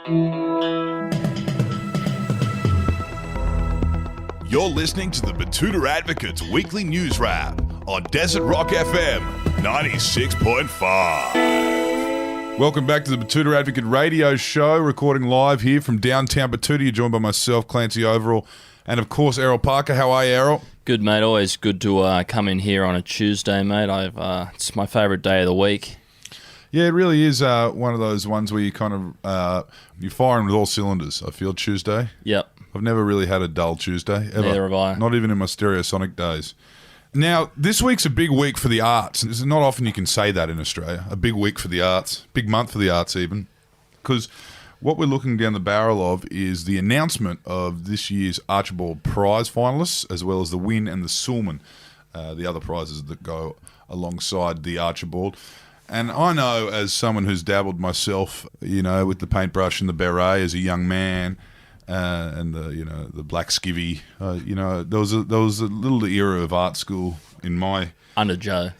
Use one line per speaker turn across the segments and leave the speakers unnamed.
You're listening to the Betoota Advocate's weekly news wrap on Desert Rock FM 96.5. Welcome back to the Betoota Advocate radio show, recording live here from downtown Betoota. You're joined by myself, Clancy Overall, and of course Errol Parker. How are you, Errol?
Good, mate. Always good to come in here on a Tuesday, mate. It's my favourite day of the week.
Yeah, it really is one of those ones where you kind of you're firing with all cylinders. I feel Tuesday.
Yep.
I've never really had a dull Tuesday, ever.
Neither have I.
Not even in my Stereosonic days. Now, this week's a big week for the arts. It's not often you can say that in Australia. A big week for the arts. Big month for the arts, even. Because what we're looking down the barrel of is the announcement of this year's Archibald Prize finalists, as well as the Win and the Sulman, the other prizes that go alongside the Archibald. And I know, as someone who's dabbled myself, with the paintbrush and the beret as a young man, and the black skivvy, there was a little era of art school in my
under Joe,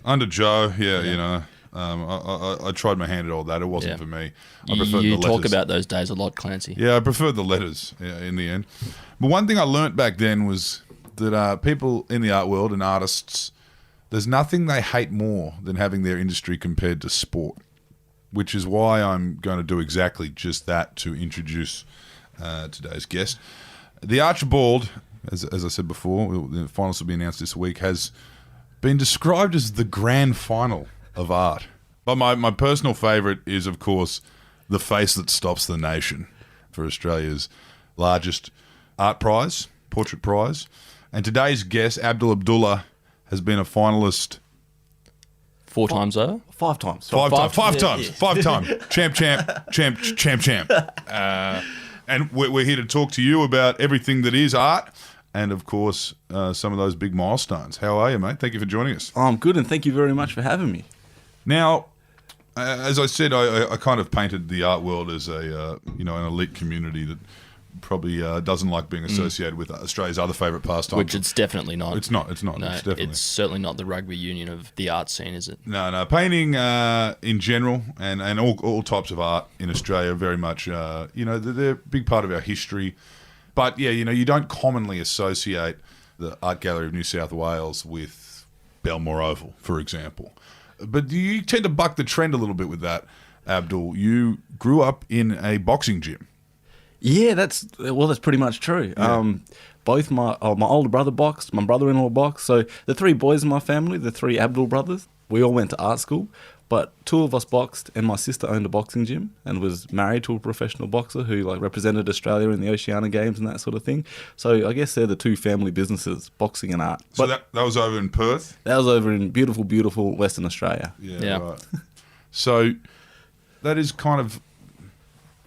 yeah. I tried my hand at all that. It wasn't for me. I preferred
you
the letters.
Talk about those days a lot, Clancy.
Yeah, I preferred the letters in the end. But one thing I learnt back then was that people in the art world and artists, there's nothing they hate more than having their industry compared to sport, which is why I'm going to do exactly just that to introduce today's guest. The Archibald, as I said before, the finals will be announced this week, has been described as the grand final of art. But my personal favourite is, of course, the face that stops the nation for Australia's largest art prize, portrait prize. And today's guest, Abdul Abdullah, has been a finalist
4 times over?
5 times.
Five times. Champ. And we're here to talk to you about everything that is art and, of course, some of those big milestones. How are you, mate? Thank you for joining us.
I'm good, and thank you very much for having me.
Now, as I said, I kind of painted the art world as an elite community that probably doesn't like being associated with Australia's other favourite pastime.
Which it's definitely not.
It's not.
No,
It's definitely.
It's certainly not the rugby union of the art scene, is it?
No. Painting in general and all types of art in Australia are very much, they're a big part of our history. But, yeah, you don't commonly associate the Art Gallery of New South Wales with Belmore Oval, for example. But you tend to buck the trend a little bit with that, Abdul. You grew up in a boxing gym.
Yeah, that's pretty much true.
Yeah.
Both my older brother boxed, my brother-in-law boxed. So the 3 boys in my family, the 3 Abdul brothers, we all went to art school. But 2 of us boxed, and my sister owned a boxing gym and was married to a professional boxer who represented Australia in the Oceania Games and that sort of thing. So I guess they're the 2 family businesses, boxing and art.
So that was over in Perth?
That was over in beautiful, beautiful Western Australia.
Yeah. Right. So that is kind of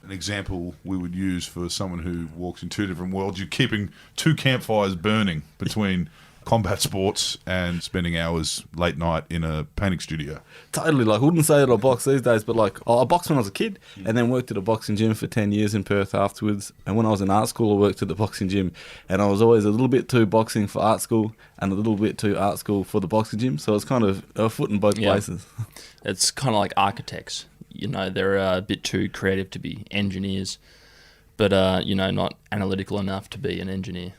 an example we would use for someone who walks in 2 different worlds. You're keeping 2 campfires burning between combat sports and spending hours late night in a painting studio.
Totally. I wouldn't say that I box these days, but I boxed when I was a kid and then worked at a boxing gym for 10 years in Perth afterwards. And when I was in art school, I worked at the boxing gym, and I was always a little bit too boxing for art school and a little bit too art school for the boxing gym. So it's kind of a foot in both places.
It's kind of like architects. They're a bit too creative to be engineers, but, not analytical enough to be an engineer.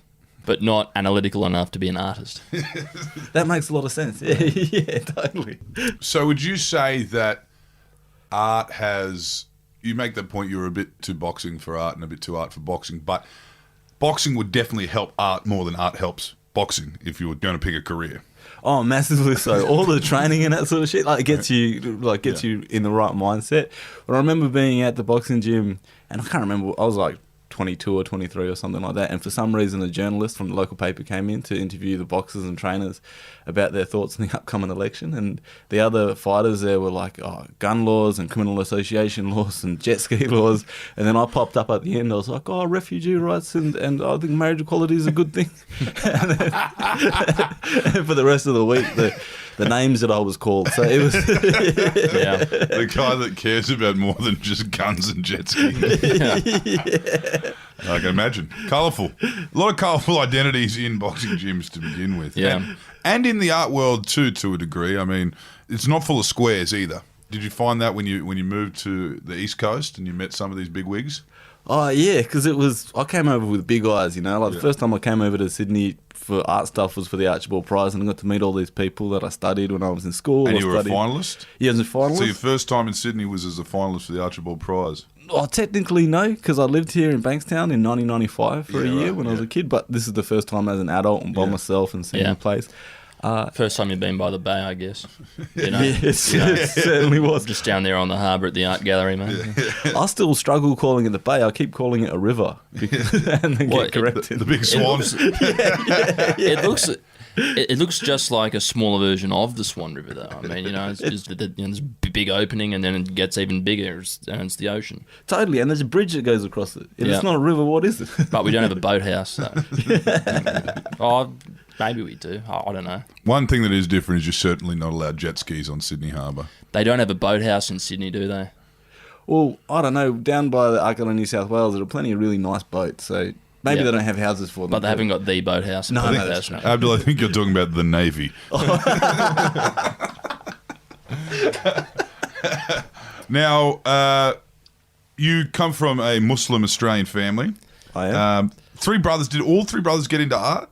But not analytical enough to be an artist.
That makes a lot of sense. Yeah, totally.
So would you say that art has... You make the point you're a bit too boxing for art and a bit too art for boxing, but boxing would definitely help art more than art helps boxing if you were going to pick a career.
Oh, massively so. All the training and that sort of shit gets you in the right mindset. But I remember being at the boxing gym, and I can't remember, I was 22 or 23 or something like that, and for some reason a journalist from the local paper came in to interview the boxers and trainers about their thoughts on the upcoming election, and the other fighters there were gun laws and criminal association laws and jet ski laws, and then I popped up at the end. I was like, refugee rights and I think marriage equality is a good thing. And for the rest of the week the names that I was called, so it was
the guy that cares about more than just guns and jet skis.
Yeah.
I can imagine. Colourful. A lot of colourful identities in boxing gyms to begin with.
Yeah.
And in the art world too, to a degree. I mean, it's not full of squares either. Did you find that when you moved to the East Coast and you met some of these big wigs?
Oh, yeah, because I came over with big eyes, you know. Like, the first time I came over to Sydney for art stuff was for the Archibald Prize, and I got to meet all these people that I studied when I was in school.
And you were a finalist?
Yeah, I was a finalist.
So your first time in Sydney was as a finalist for the Archibald Prize?
Oh, technically, no, because I lived here in Bankstown in 1995 for a year when I was a kid, but this is the first time as an adult and by myself and seeing the place.
First time you've been by the bay, I guess. You know?
Yes, it certainly was.
Just down there on the harbour at the art gallery, man.
I still struggle calling it the bay. I keep calling it a river and then get corrected.
The big swans.
It looks just like a smaller version of the Swan River, though. I mean, you know, there's a big opening, and then it gets even bigger, and it's the ocean.
Totally, and there's a bridge that goes across it. If it's not a river, what is it?
But we don't have a boathouse, so. Oh, maybe we do. I don't know.
One thing that is different is you're certainly not allowed jet skis on Sydney Harbour.
They don't have a boathouse in Sydney, do they?
Well, I don't know. Down by the Archibald, New South Wales, there are plenty of really nice boats, so... Maybe they don't have houses for them.
But they haven't got the boathouse.
No, that's right.
Abdul, I think you're talking about the Navy. Now, you come from a Muslim Australian family.
I am.
Three brothers. Did all three brothers get into art?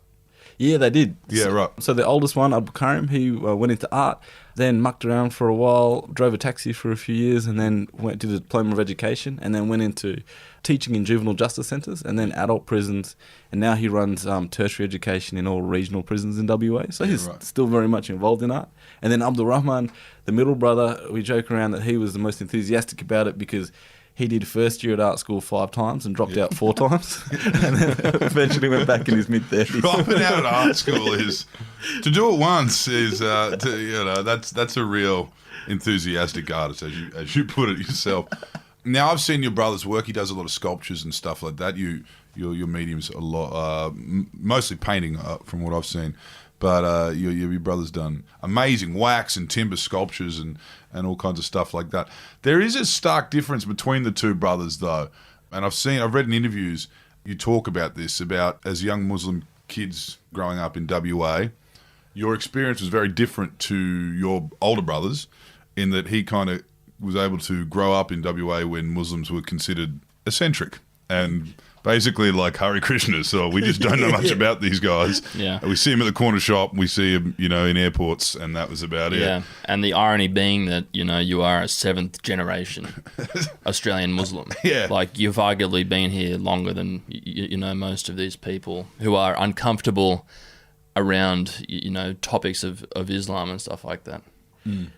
Yeah, they did.
Yeah, right.
So the oldest one, Abdul Karim, he went into art, then mucked around for a while, drove a taxi for a few years, and then did a diploma of education, and then went into teaching in juvenile justice centres and then adult prisons, and now he runs tertiary education in all regional prisons in WA. So he's still very much involved in art. And then Abdul Rahman, the middle brother, we joke around that he was the most enthusiastic about it because he did first year at art school 5 times and dropped out 4 times, and then eventually went back in his mid-30s.
Dropping out at art school is to do it once is that's a real enthusiastic artist, as you put it yourself. Now I've seen your brother's work. He does a lot of sculptures and stuff like that. Your medium's a lot, mostly painting from what I've seen. But your brother's done amazing wax and timber sculptures and all kinds of stuff like that. There is a stark difference between the two brothers, though. And I've read in interviews you talk about this, about as young Muslim kids growing up in WA, your experience was very different to your older brothers in that he kind of was able to grow up in WA when Muslims were considered eccentric and basically like Hare Krishnas. So we just don't know much about these guys.
Yeah.
We see them at the corner shop, we see them, in airports, and that was about it.
Yeah, and the irony being that, you are a 7th generation Australian Muslim.
Yeah.
Like, you've arguably been here longer than, most of these people who are uncomfortable around, topics of Islam and stuff like that.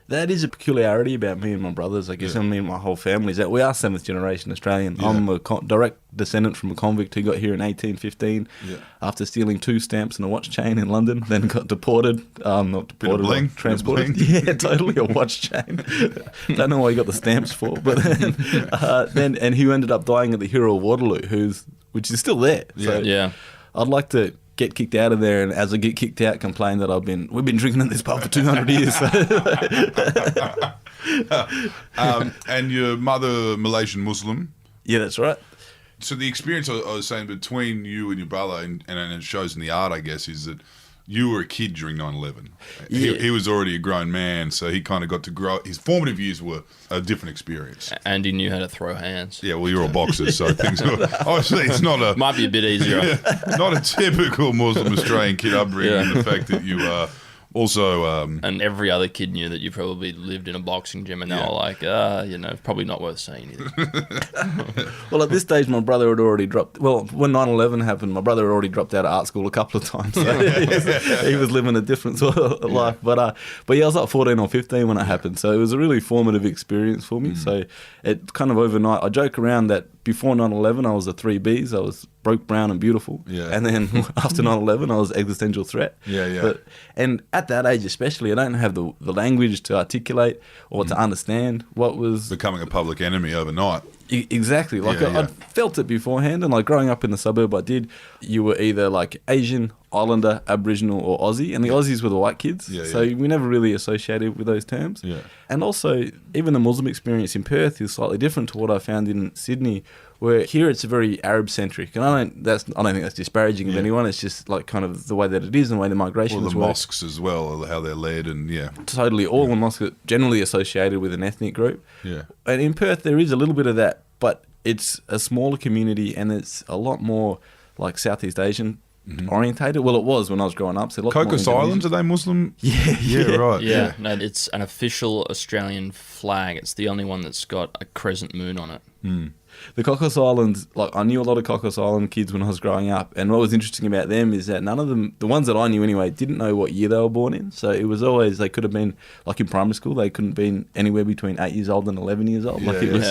That is a peculiarity about me and my brothers, I guess, and me and my whole family, is that we are 7th generation Australian. Yeah. I'm a direct descendant from a convict who got here in 1815 after stealing 2 stamps and a watch chain in London, then got deported. Not deported, transported. Yeah, totally, a watch chain. Don't know what he got the stamps for, but then and he ended up dying at the Hero of Waterloo, which is still there. So I'd like to get kicked out of there, and as I get kicked out, complain that we've been drinking in this pub for 200 years.
And your mother, Malaysian Muslim.
Yeah, that's right.
So the experience I was saying between you and your brother, and it shows in the art, I guess, is that you were a kid during 9/11.
Yeah.
He was already a grown man, so he kind of got to grow. His formative years were a different experience.
And he knew how to throw hands.
Yeah, well, you're all boxers, so things obviously it's not a...
Might be a bit easier.
Not a typical Muslim Australian kid upbringing, the fact that you are... Also,
and every other kid knew that you probably lived in a boxing gym, and they were like, probably not worth saying anything.
Well, at this stage, my brother had already dropped. Well, when 9/11 happened, my brother had already dropped out of art school a couple of times. So he was living a different sort of life. But yeah, I was like 14 or 15 when it happened, so it was a really formative experience for me. So it kind of overnight, I joke around that before 9/11, I was a 3Bs. I was broke, brown, and beautiful.
Yeah.
And then after 9/11, I was existential threat.
Yeah.
And at that age especially, I don't have the language to articulate or to understand what was...
Becoming a public enemy overnight.
Exactly. Like I felt it beforehand, and like growing up in the suburb I did, you were either like Asian, Islander, Aboriginal or Aussie, and the Aussies were the white kids. So we never really associated with those terms.
Yeah.
And also, even the Muslim experience in Perth is slightly different to what I found in Sydney, where here it's very Arab-centric. And I don't think that's disparaging of anyone. It's just like kind of the way that it is and the way the migration is.
Or the mosques as well, how they're led, and
Totally. All the mosques are generally associated with an ethnic group.
Yeah.
And in Perth, there is a little bit of that, but it's a smaller community and it's a lot more like Southeast Asian orientated. Well, it was when I was growing up. So
Cocos Islands, are they Muslim?
Yeah,
Right.
Yeah, no, it's an official Australian flag. It's the only one that's got a crescent moon on it.
The Cocos Islands, like I knew a lot of Cocos Island kids when I was growing up, and what was interesting about them is that none of them, the ones that I knew anyway, didn't know what year they were born in. So it was always, they could have been, like in primary school, they couldn't have been anywhere between 8 years old and 11 years old. Like it was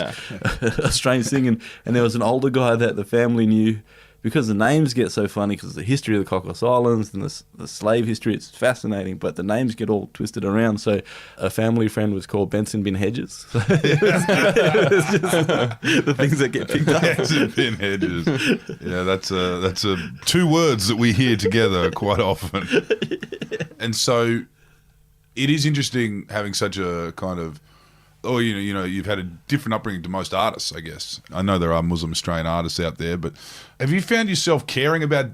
a strange thing. And there was an older guy that the family knew, because the names get so funny, because the history of the Cocos Islands and the slave history, it's fascinating, but the names get all twisted around. So a family friend was called Benson Bin Hedges. So it was just the things that get picked up.
Benson Bin Hedges. Yeah, that's two words that we hear together quite often. And so it is interesting having such a kind of, you've had a different upbringing to most artists, I guess. I know there are Muslim Australian artists out there, but have you found yourself caring about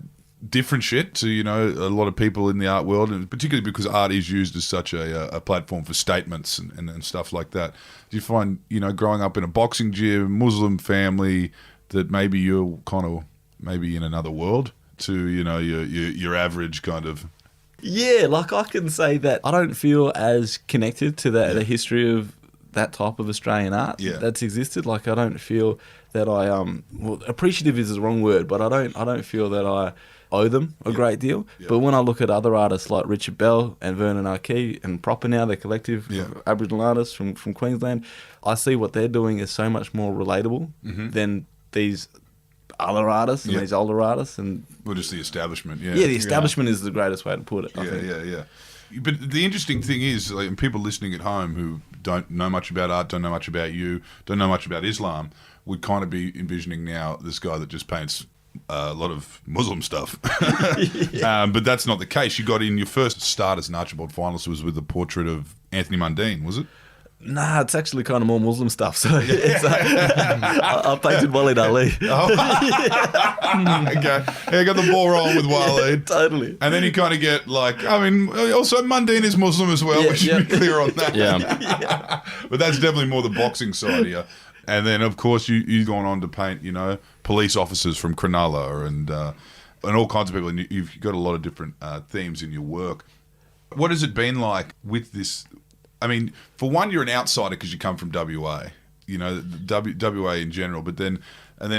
different shit to, a lot of people in the art world, and particularly because art is used as such a platform for statements and stuff like that? Do you find, growing up in a boxing gym, Muslim family, that maybe you're kind of maybe in another world to, your average kind of...
Yeah, like I can say that I don't feel as connected to the history of that type of Australian art that's existed. Like I don't feel that I appreciative is the wrong word, but I don't feel that I owe them a great deal. But when I look at other artists like Richard Bell and Vernon Arkey and Proper Now, the collective Aboriginal artists from Queensland, I see what they're doing is so much more relatable than these other artists and these older artists. And
well, just the establishment,
the establishment is the greatest way to put it, I think.
Yeah. But the interesting thing is, like, people listening at home who don't know much about art, don't know much about you, don't know much about Islam, would kind of be envisioning now this guy that just paints a lot of Muslim stuff. But that's not the case. You got in your first start as an Archibald finalist was with the portrait of Anthony Mundine, was it?
Nah, it's actually kind of more Muslim stuff. So it's, I painted Walid Ali.
Okay. Yeah, got the ball rolling with Walid.
Totally.
And then you kind of get also Mundine is Muslim as well. We should be clear on that.
Yeah.
But that's definitely more the boxing side here. And then, of course, you've gone on to paint, police officers from Cronulla and all kinds of people. And you've got a lot of different themes in your work. What has it been like with this? I mean, for one, you're an outsider because you come from WA, WA in general, but then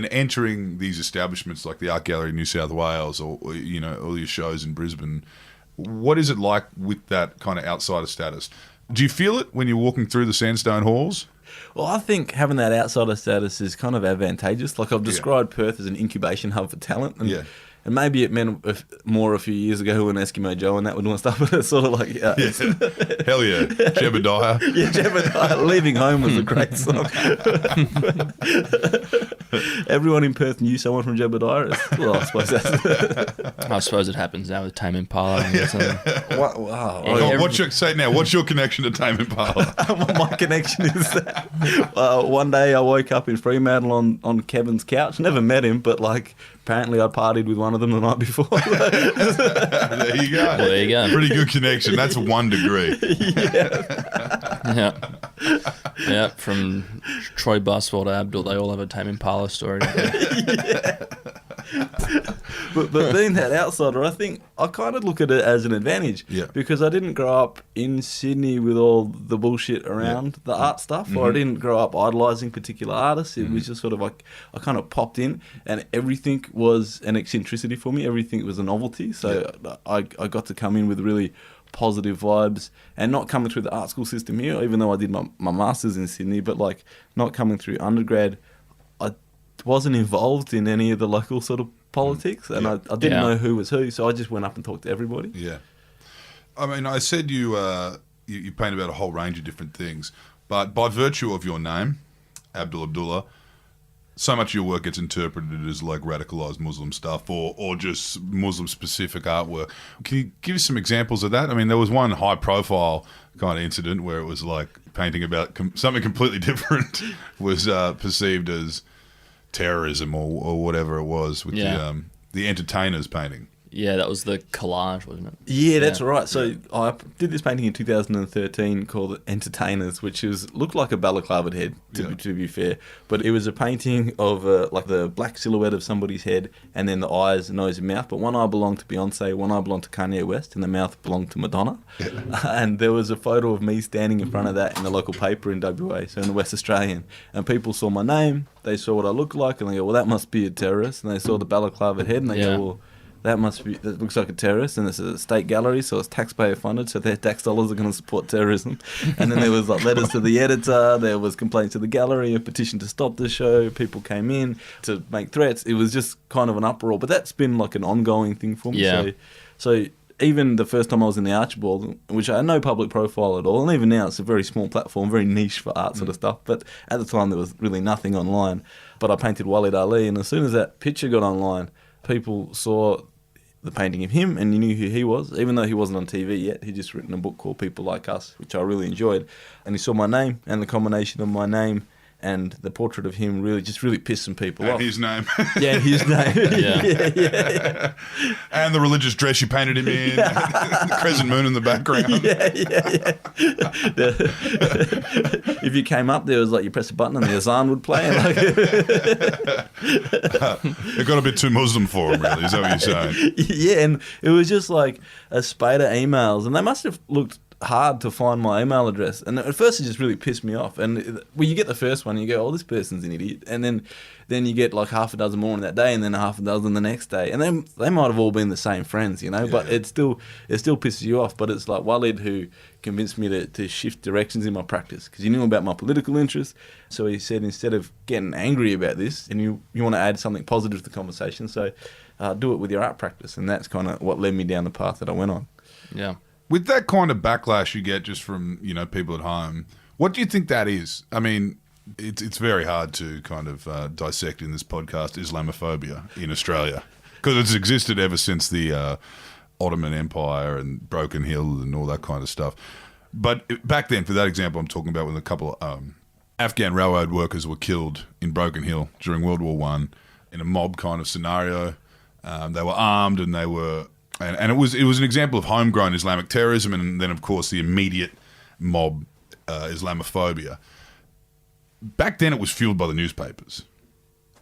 entering these establishments like the Art Gallery in New South Wales or all your shows in Brisbane. What is it like with that kind of outsider status? Do you feel it when you're walking through the sandstone halls?
Well, I think having that outsider status is kind of advantageous. Like I've described Perth as an incubation hub for talent. And maybe it meant more a few years ago when Eskimo Joe and that were doing stuff, but it's sort of like...
Hell yeah. Jebediah.
Yeah, Jebediah. Leaving Home was a great song. Everyone in Perth knew someone from Jebediah. Well, I suppose that's...
I suppose it happens now with Tame Impala.
Wow.
What's your connection to Tame Impala?
My connection is that one day I woke up in Fremantle on Kevin's couch. Never met him, but apparently I partied with one of them the night before.
There you go.
Well, there you go.
Pretty good connection. That's 1 degree.
Yeah. From Troy Buswell to Abdul, they all have a Tame Impala story.
But being that outsider, I think I kind of look at it as an advantage because I didn't grow up in Sydney with all the bullshit around the art stuff, or I didn't grow up idolising particular artists. It was just sort of like I kind of popped in and everything was an eccentricity for me. Everything was a novelty. So I got to come in with really positive vibes and not coming through the art school system here, even though I did my master's in Sydney, but not coming through undergrad. I wasn't involved in any of the local sort of politics, and I didn't know who was who, so I just went up and talked to everybody.
Yeah. I mean, I said you paint about a whole range of different things, but by virtue of your name, Abdul Abdullah, so much of your work gets interpreted as radicalized Muslim stuff or just Muslim-specific artwork. Can you give us some examples of that? I mean, there was one high-profile kind of incident where it was painting about something completely different was perceived as terrorism or whatever it was with the entertainers painting.
Yeah, that was the collage, wasn't it?
Yeah, that's right. So I did this painting in 2013 called Entertainers, which looked like a balaclava head, to be fair. But it was a painting of like the black silhouette of somebody's head and then the eyes, nose and mouth. But one eye belonged to Beyonce, one eye belonged to Kanye West, and the mouth belonged to Madonna. And there was a photo of me standing in front of that in the local paper in WA, so in the West Australian. And people saw my name, they saw what I looked like, and they go, well, that must be a terrorist. And they saw the balaclava head, and they go, well, that looks like a terrorist, and it's a state gallery, so it's taxpayer funded, so their tax dollars are going to support terrorism. And then there was like letters to the editor, there was complaints to the gallery, a petition to stop the show, people came in to make threats. It was just kind of an uproar, but that's been like an ongoing thing for me.
Yeah.
So even the first time I was in the Archibald, which I had no public profile at all, and even now it's a very small platform, very niche for art sort of stuff, but at the time there was really nothing online. But I painted Walid Ali, and as soon as that picture got online, people saw the painting of him and you knew who he was, even though he wasn't on TV yet. He'd just written a book called People Like Us, which I really enjoyed. And he saw my name, and the combination of my name and the portrait of him really pissed some people off.
And his name.
Yeah, his name.
Yeah.
And the religious dress you painted him in. The crescent moon in the background.
If you came up, there was like you press a button and the azan would play. And
It got a bit too Muslim for him, really. Is that what you're saying?
Yeah, and it was just like a spate of emails, and they must have looked hard to find my email address, and at first it just really pissed me off. And well, you get the first one and you go, oh, this person's an idiot, and then you get like half a dozen more in that day, and then half a dozen the next day, and then they might have all been the same friends, but it still pisses you off. But it's like Walid who convinced me to shift directions in my practice, because he knew about my political interests. So he said, instead of getting angry about this and you want to add something positive to the conversation, so do it with your art practice. And that's kind of what led me down the path that I went on.
Yeah.
With that kind of backlash you get just from, people at home, what do you think that is? I mean, it's very hard to kind of dissect in this podcast Islamophobia in Australia, because it's existed ever since the Ottoman Empire and Broken Hill and all that kind of stuff. But back then, for that example I'm talking about, when a couple of Afghan railroad workers were killed in Broken Hill during World War I in a mob kind of scenario. They were armed and they were... And it was an example of homegrown Islamic terrorism, and then, of course, the immediate mob Islamophobia. Back then, it was fueled by the newspapers.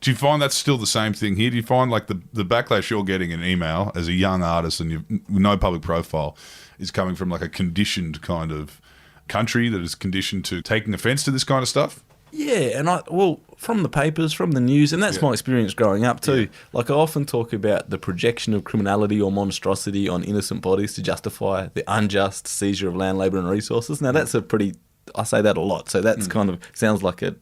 Do you find that's still the same thing here? Do you find like the backlash you're getting in email as a young artist and you've no public profile is coming from like a conditioned kind of country that is conditioned to taking offence to this kind of stuff?
Yeah, and from the papers, from the news, and that's my experience growing up too. Yeah. Like, I often talk about the projection of criminality or monstrosity on innocent bodies to justify the unjust seizure of land, labour and resources. Now, that's I say that a lot, so that's kind of sounds like a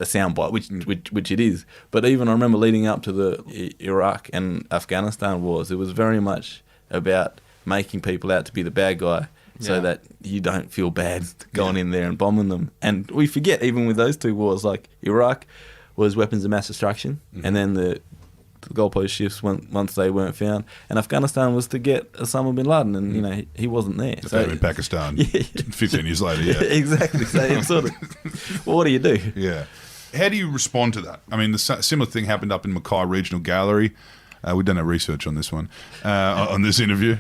soundbite, which it is. But even I remember leading up to the Iraq and Afghanistan wars, it was very much about making people out to be the bad guy, so that you don't feel bad going in there and bombing them. And we forget, even with those two wars, like Iraq was weapons of mass destruction, and then the goalpost shifts once they weren't found. And Afghanistan was to get Osama bin Laden, and he wasn't there.
So in Pakistan, 15 years later,
exactly. So it's sort of, well, what do you do? Yeah.
How do you respond to that? I mean, the similar thing happened up in Mackay Regional Gallery. We've done our research on this one, on this interview.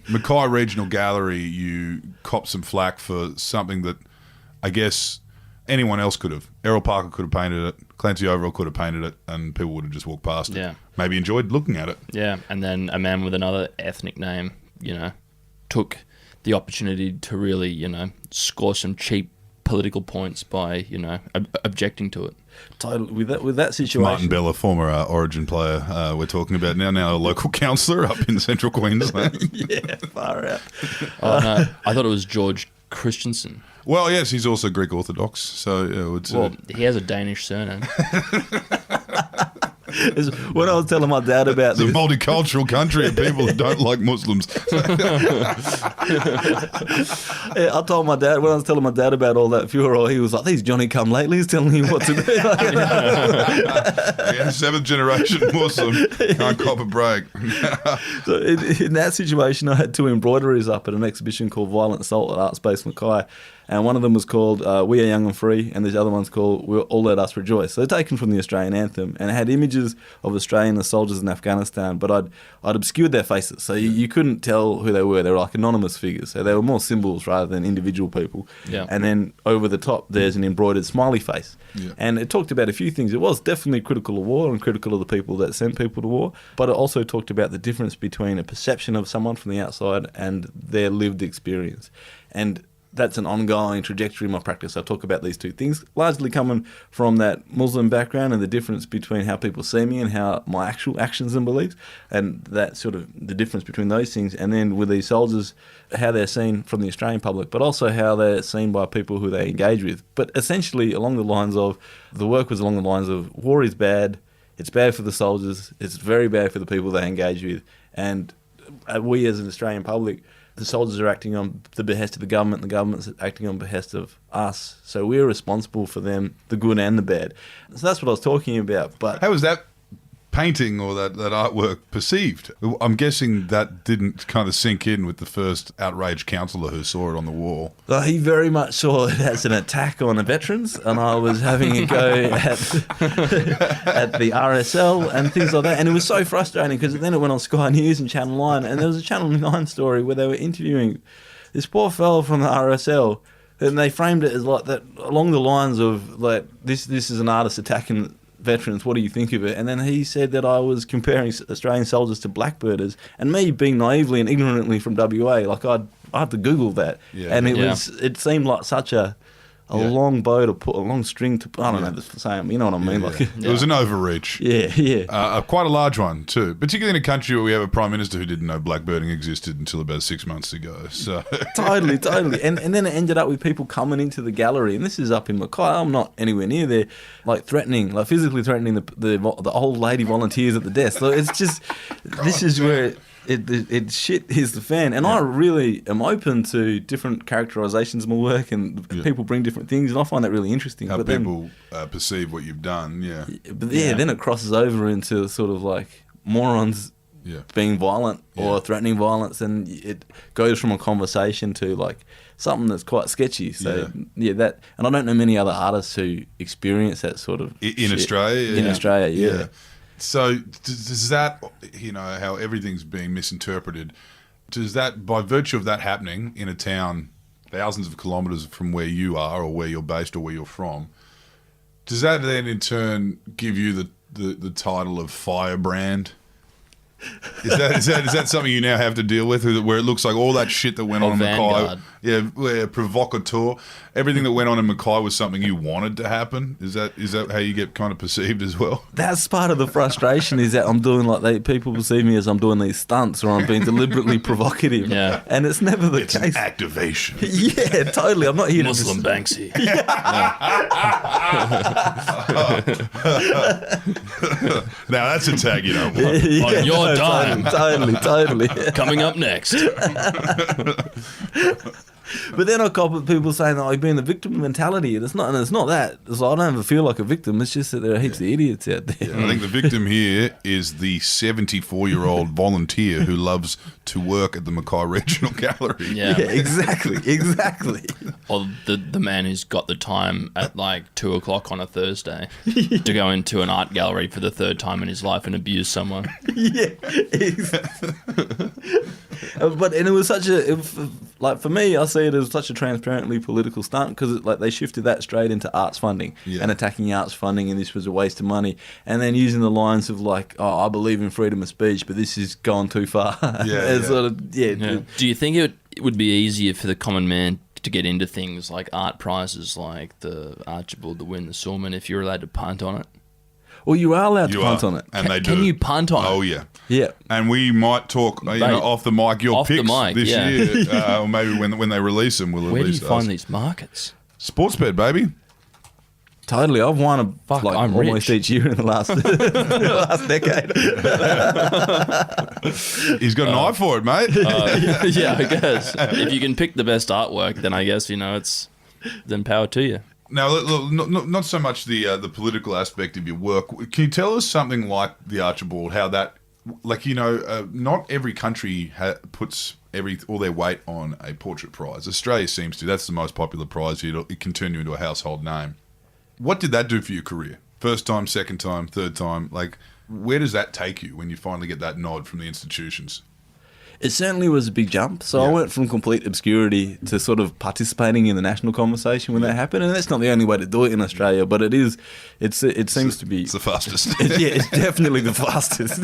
Mackay Regional Gallery, you copped some flack for something that I guess anyone else could have. Errol Parker could have painted it. Clancy Overall could have painted it, and people would have just walked past it. Yeah. Maybe enjoyed looking at it.
Yeah, and then a man with another ethnic name, took the opportunity to really, score some cheap political points by, objecting to it.
Totally. With that situation,
Martin Bella, former Origin player, we're talking about now a local councillor up in central Queensland.
Yeah, far out.
Oh no, I thought it was George Christensen.
Well, yes, he's also Greek Orthodox, so
he has a Danish surname.
When I was telling my dad about this,
it's a multicultural country of people who don't like Muslims.
I told my dad, when I was telling my dad about all that furor, he was like, "These Johnny-come-latelys telling me what to do."
Seventh generation Muslim, can't cop a break.
So in that situation, I had two embroideries up at an exhibition called Violent Assault at Art Space Mackay. And one of them was called We Are Young and Free, and the other one's called We'll All Let Us Rejoice. So they're taken from the Australian anthem, and it had images of Australian soldiers in Afghanistan, but I'd obscured their faces, so you couldn't tell who they were. They were like anonymous figures, so they were more symbols rather than individual people.
Yeah.
And then over the top, there's an embroidered smiley face.
Yeah.
And it talked about a few things. It was definitely critical of war and critical of the people that sent people to war, but it also talked about the difference between a perception of someone from the outside and their lived experience. And that's an ongoing trajectory in my practice. I talk about these two things, largely coming from that Muslim background and the difference between how people see me and how my actual actions and beliefs, and that sort of the difference between those things. And then with these soldiers, how they're seen from the Australian public, but also how they're seen by people who they engage with. But essentially along the lines of, the work was along the lines of, war is bad, it's bad for the soldiers, it's very bad for the people they engage with. And we as an Australian public, the soldiers are acting on the behest of the government's acting on behest of us. So we're responsible for them, the good and the bad. So that's what I was talking about. But
How was that painting or that artwork perceived? I'm guessing that didn't kind of sink in with the first outraged councillor who saw it on the wall.
he very much saw it as an attack on the veterans, and I was having a go at the RSL and things like that. And it was so frustrating because then it went on Sky News and Channel 9, and there was a Channel 9 story where they were interviewing this poor fellow from the RSL, and they framed it as like that, along the lines of like, this is an artist attacking veterans, what do you think of it? And then he said that I was comparing Australian soldiers to blackbirders, and me being naively and ignorantly from WA, like I had to Google that, and it seemed like such a long bow to put, a long string to put, I don't know the same, you know what I mean? Like,
It was an overreach. Quite a large one too, particularly in a country where we have a prime minister who didn't know blackbirding existed until about 6 months ago. So
totally. And then it ended up with people coming into the gallery, and this is up in Mackay. I'm not anywhere near there, like physically threatening the old lady volunteers at the desk. So it's just, this is where it shit is the fan. And I really am open to different characterizations of my work, and people bring different things, and I find that really interesting.
how
But
people perceive what you've done,
then it crosses over into sort of like morons being violent or threatening violence, and it goes from a conversation to like something that's quite sketchy. So that, and I don't know many other artists who experience that sort of
in
shit.
Australia.
In Australia.
So does that, how everything's being misinterpreted, does that, by virtue of that happening in a town thousands of kilometres from where you are or where you're based or where you're from, does that then in turn give you the title of firebrand? Is that something you now have to deal with, where it looks like all that shit that went on in Mackay, where provocateur, everything that went on in Mackay was something you wanted to happen? Is that how you get kind of perceived as well?
That's part of the frustration, is that I'm doing people perceive me as I'm doing these stunts or I'm being deliberately provocative.
Yeah.
And it's never the case.
An activation.
Yeah, totally. I'm not here
Muslim Banksy.
Now that's a tag you don't want.
On your dime.
Totally.
Coming up next.
But then I cop with people saying that I've been the victim mentality, and it's not that. So I don't ever feel like a victim. It's just that there are heaps of idiots out there.
I think the victim here is the 74-year-old volunteer who loves to work at the Mackay Regional Gallery.
Yeah.
Exactly.
Or the man who's got the time at like 2 o'clock on a Thursday to go into an art gallery for the third time in his life and abuse someone.
Yeah, exactly. But it was for me, I see it as such a transparently political stunt, because they shifted that straight into arts funding and attacking arts funding, and this was a waste of money, and then using the lines of like, oh, I believe in freedom of speech, but this is gone too far.
Do you think it would be easier for the common man to get into things like art prizes like the Archibald, the Win, the Sorman, if you're allowed to punt on it?
Well, you are allowed to punt on it.
And they do.
Can you punt on it?
Oh, yeah.
Yeah.
And we might talk off the mic, your
Off the
picks
mic,
this
yeah.
year. Or maybe when they release them, we'll
Where do
release
you find these markets?
Sportsbet, baby.
Totally. I've won
I'm
almost
rich.
each year in the last decade.
He's got an eye for it, mate.
Yeah, I guess. If you can pick the best artwork, then I guess, it's then power to you.
Now, look, not so much the political aspect of your work. Can you tell us something like the Archibald, how that, not every country puts all their weight on a portrait prize. Australia seems to. That's the most popular prize. It can turn you into a household name. What did that do for your career? First time, second time, third time? Like, where does that take you when you finally get that nod from the institutions?
It certainly was a big jump. So I went from complete obscurity to sort of participating in the national conversation when that happened. And that's not the only way to do it in Australia, but it is. It seems to be.
It's the fastest.
It's definitely the fastest.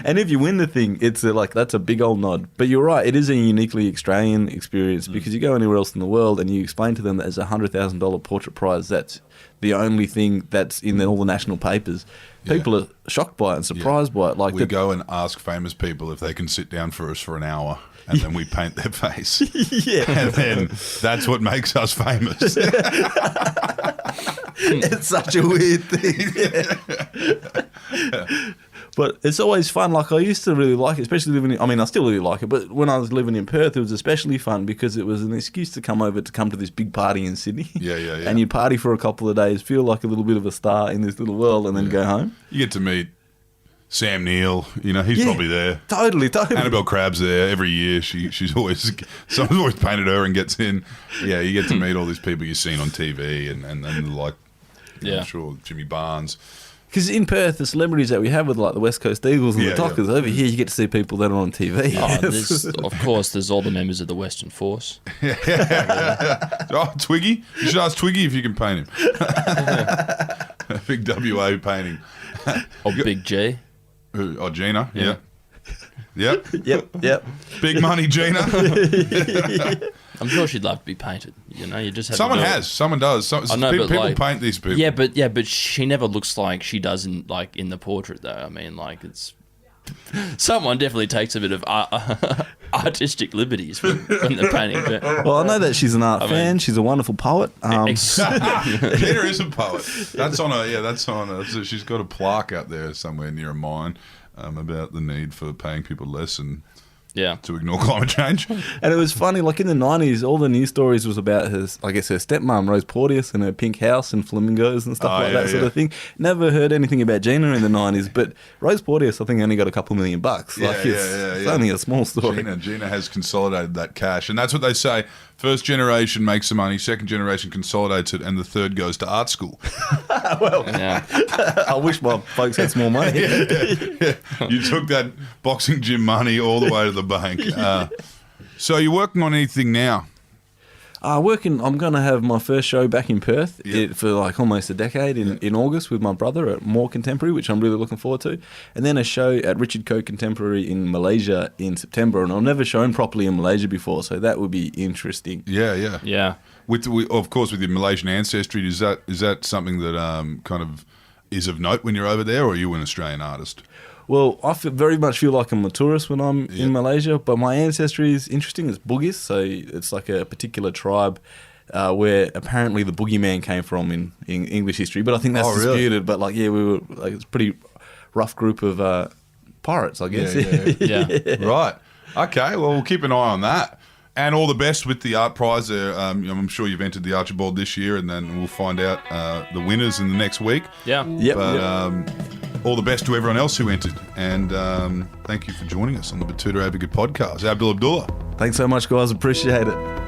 And if you win the thing, it's that's a big old nod. But you're right, it is a uniquely Australian experience because you go anywhere else in the world and you explain to them that there's a $100,000 portrait prize. That's the only thing that's in all the national papers. People are shocked by it and surprised by it. Like
we go and ask famous people if they can sit down for us for an hour, and then we paint their face. And then that's what makes us famous.
It's such a weird thing. But it's always fun. Like, I used to really like it, especially living in... I mean, I still really like it, but when I was living in Perth, it was especially fun because it was an excuse to come to this big party in Sydney.
Yeah.
And you'd party for a couple of days, feel like a little bit of a star in this little world, and then go home.
You get to meet Sam Neill. He's probably there.
Totally.
Annabelle Crabb's there every year. Someone's always painted her and gets in. Yeah, you get to meet all these people you've seen on TV and like, I'm sure, Jimmy Barnes.
Because in Perth, the celebrities that we have with like the West Coast Eagles and the Dockers, over here you get to see people that are on TV.
Of course, there's all the members of the Western Force.
Oh, Twiggy. You should ask Twiggy if you can paint him. Big WA painting.
Or Big G.
Oh, Gina.
Yeah.
Yep.
Big money, Gina.
I'm sure she'd love to be painted. You just have
someone
to do
has.
it.
Someone does.
I know,
people paint these people.
Yeah, but she never looks like she does in the portrait, though. I mean, it's someone definitely takes a bit of artistic liberties when they're painting.
Well, I know that she's an art fan. She's a wonderful poet.
Gina is a poet. That's on a. She's got a plaque out there somewhere near a mine about the need for paying people less and.
Yeah.
To ignore climate change.
And it was funny, like in the 90s, all the news stories was about her stepmom, Rose Porteous, and her pink house and flamingos and stuff sort of thing. Never heard anything about Gina in the 90s, but Rose Porteous, I think, only got a couple $1 million. It's only a small story.
Gina has consolidated that cash. And that's what they say. First generation makes the money, second generation consolidates it, and the third goes to art school.
Well, I wish my folks had some more money.
You took that boxing gym money all the way to the bank. So you're working on anything now?
I'm going to have my first show back in Perth for almost a decade in August with my brother at More Contemporary, which I'm really looking forward to. And then a show at Richard Coe Contemporary in Malaysia in September. And I've never shown properly in Malaysia before, so that would be interesting.
Yeah. Of course, with your Malaysian ancestry, is that something that kind of is of note when you're over there, or are you an Australian artist?
Well, I very much feel like I'm a tourist when I'm in Malaysia, but my ancestry is interesting. It's Bugis, so it's like a particular tribe where apparently the boogeyman came from in English history, but I think that's disputed. Really? But we were it's a pretty rough group of pirates, I guess.
Yeah.
Right. Okay, well, we'll keep an eye on that. And all the best with the art prize. I'm sure you've entered the Archibald this year, and then we'll find out the winners in the next week.
Yeah.
But all the best to everyone else who entered. And thank you for joining us on the Betoota Advocate podcast. Abdul Abdullah.
Thanks so much, guys. Appreciate it.